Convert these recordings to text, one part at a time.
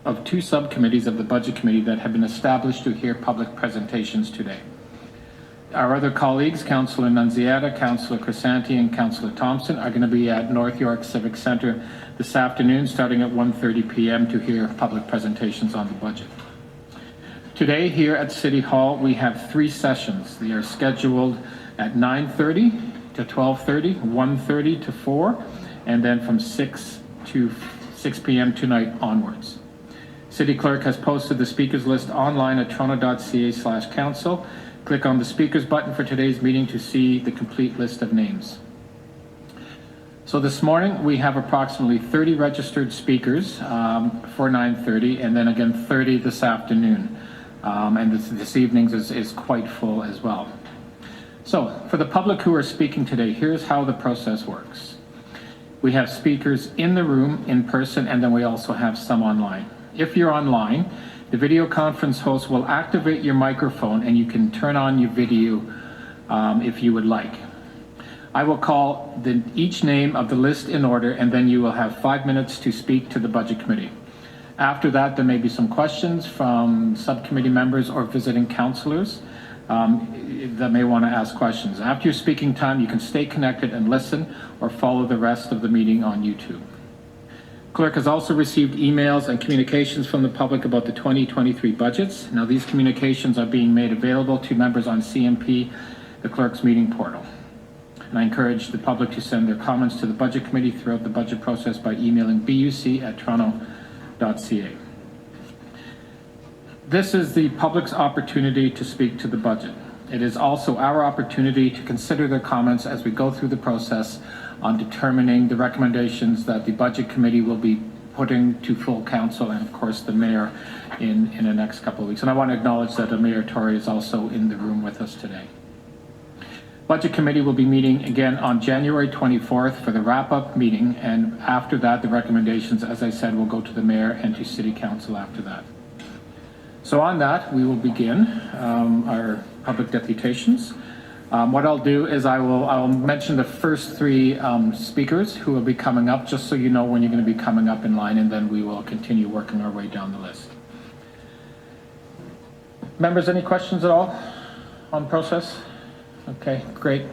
of two subcommittees of the Budget Committee that have been established to hear public presentations today. Our other colleagues, Councillor Nunziata, Councillor Crisanti, and Councillor Thompson, are going to be at North York Civic Centre this afternoon, starting at 1:30 p.m. to hear public presentations on the budget. Today, here at City Hall, we have three sessions. They are scheduled at 9:30 to 12:30, 1:30 to 4, and then from 6 p.m. tonight onwards. City Clerk has posted the speakers list online at toronto.ca/council. Click on the speakers button for today's meeting to see the complete list of names. So this morning we have approximately 30 registered speakers for 9:30, and then again 30 this afternoon. And this evening's is quite full as well. So for the public who are speaking today, here's how the process works. We have speakers in the room in person, and then we also have some online. If you're online, the video conference host will activate your microphone and you can turn on your video if you would like. I will call each name of the list in order, and then you will have 5 minutes to speak to the Budget Committee. After that, there may be some questions from subcommittee members or visiting councillors that may want to ask questions. After your speaking time, you can stay connected and listen or follow the rest of the meeting on YouTube. Clerk has also received emails and communications from the public about the 2023 budgets. Now, these communications are being made available to members on CMP, the Clerk's meeting portal. And I encourage the public to send their comments to the Budget Committee throughout the budget process by emailing buc@toronto.ca. This is the public's opportunity to speak to the budget. It is also our opportunity to consider their comments as we go through the process on determining the recommendations that the Budget Committee will be putting to full council, and of course the Mayor in the next couple of weeks. And I want to acknowledge that Mayor Tory is also in the room with us today. Budget Committee will be meeting again on January 24th for the wrap-up meeting, and after that the recommendations, as I said, will go to the Mayor and to City Council after that. So on that, we will begin our public deputations. What I'll do is I'll mention the first three speakers who will be coming up, just so you know when you're going to be coming up in line, and then we will continue working our way down the list. Members, any questions at all on process? Okay, great.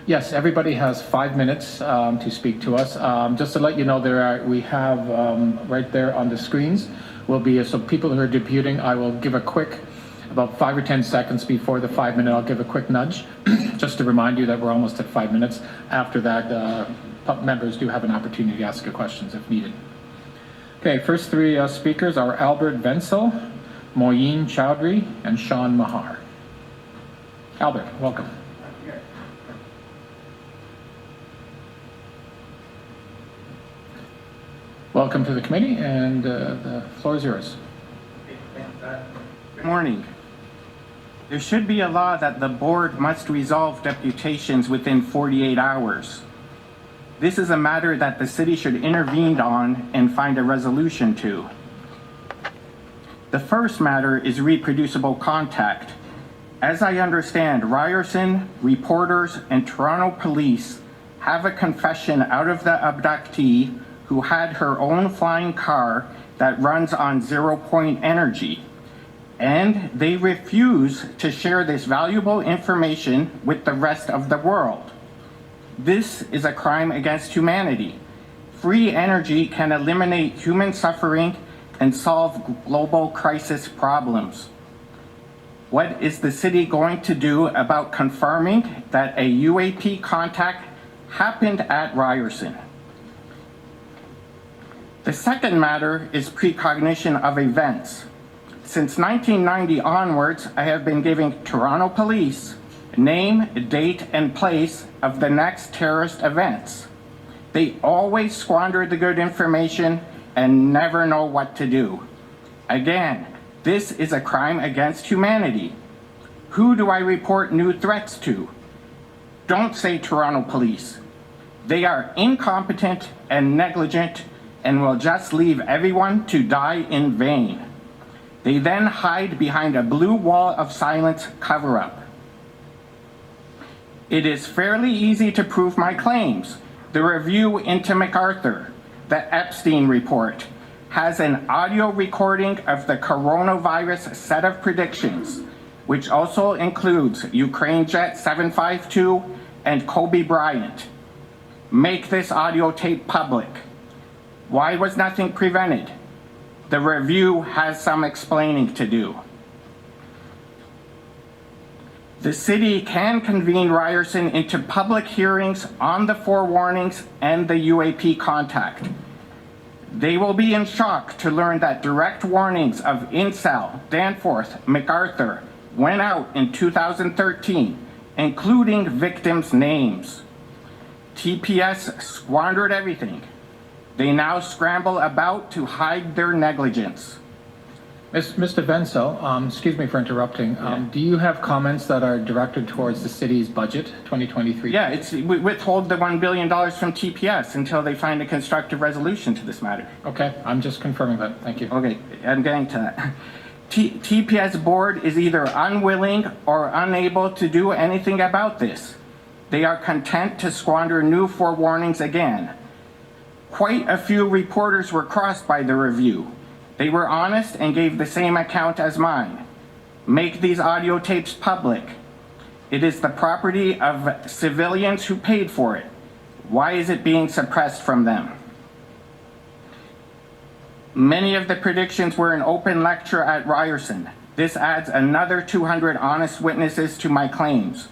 Yes, everybody has 5 minutes to speak to us. Just to let you know, we have right there on the screens will be, so people who are debuting, I will give a quick, about 5 or 10 seconds before the 5 minute, I'll give a quick nudge, just to remind you that we're almost at 5 minutes. After that, members do have an opportunity to ask questions if needed. Okay, first three speakers are Albert Wenzel, Moyeen Chowdhury, and Sean Mahar. Albert, welcome. Welcome to the committee, and the floor is yours. Good morning. There should be a law that the board must resolve deputations within 48 hours. This is a matter that the city should intervene on and find a resolution to. The first matter is reproducible contact. As I understand, Ryerson, reporters, and Toronto police have a confession out of the abductee who had her own flying car that runs on zero-point energy, and they refuse to share this valuable information with the rest of the world. This is a crime against humanity. Free energy can eliminate human suffering and solve global crisis problems. What is the city going to do about confirming that a UAP contact happened at Ryerson? The second matter is precognition of events. Since 1990 onwards, I have been giving Toronto Police name, date, and place of the next terrorist events. They always squander the good information and never know what to do. Again, this is a crime against humanity. Who do I report new threats to? Don't say Toronto Police. They are incompetent and negligent and will just leave everyone to die in vain. They then hide behind a blue wall of silence cover-up. It is fairly easy to prove my claims. The review into Mcarthur. the Epstein report has an audio recording of the coronavirus set of predictions, which also includes UkraineJet752 and Koby Bryant. Make this audio tape public. Why was nothing prevented? The review has some explaining to do. The city can convene Ryerson into public hearings on the forewarnings and the UAP contact. They will be in shock to learn that direct warnings of Incel, Danforth, Mcarthur went out in 2013, including victims' names. TPS squandered everything. They now scramble about to hide their negligence. Mr. Venso, excuse me for interrupting. Do you have comments that are directed towards the city's budget, 2023? Yeah, we withhold the $1 billion from TPS until they find a constructive resolution to this matter. Okay, I'm just confirming that. Thank you. Okay, I'm getting to that. TPS board is either unwilling or unable to do anything about this. They are content to squander new forewarnings again. Quite a few reporters were crossed by the review. They were honest and gave the same account as mine. Make these audio tapes public. It is the property of civilians who paid for it. Why is it being suppressed from them? Many of the predictions were an open lecture at Ryerson. This adds another 200 honest witnesses to my claims.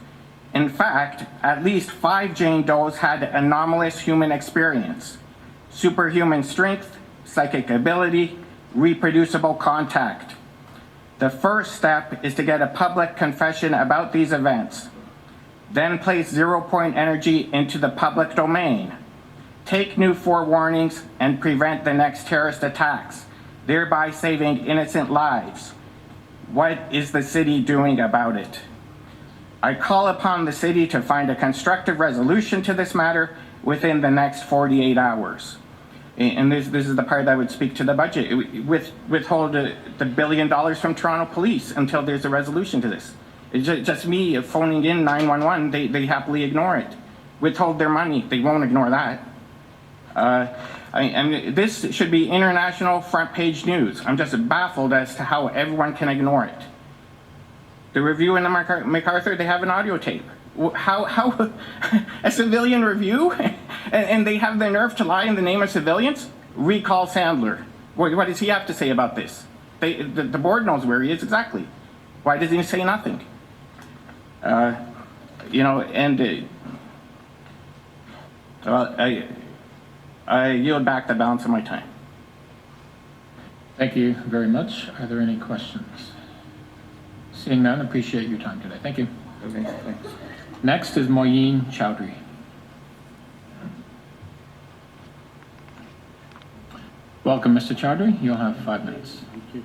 In fact, at least 5 Jane Does had anomalous human experience: superhuman strength, psychic ability, reproducible contact. The first step is to get a public confession about these events. Then place 0 point energy into the public domain. Take new forewarnings and prevent the next terrorist attacks, thereby saving innocent lives. What is the city doing about it? I call upon the city to find a constructive resolution to this matter within the next 48 hours. And this is the part that would speak to the budget. Withhold the $1 billion from Toronto Police until there's a resolution to this. It's just me phoning in 911, they happily ignore it. Withhold their money, they won't ignore that. This should be international front page news. I'm just baffled as to how everyone can ignore it. The review in the Mcarthur, they have an audio tape. How a civilian review? And they have the nerve to lie in the name of civilians? Recall Sandler. What does he have to say about this? The board knows where he is exactly. Why does he say nothing? I yield back the balance of my time. Thank you very much. Are there any questions? Seeing none, appreciate your time today. Thank you. Okay, thanks. Next is Moyeen Chowdhury. Welcome, Mr. Chowdhury. You'll have 5 minutes. Thank you.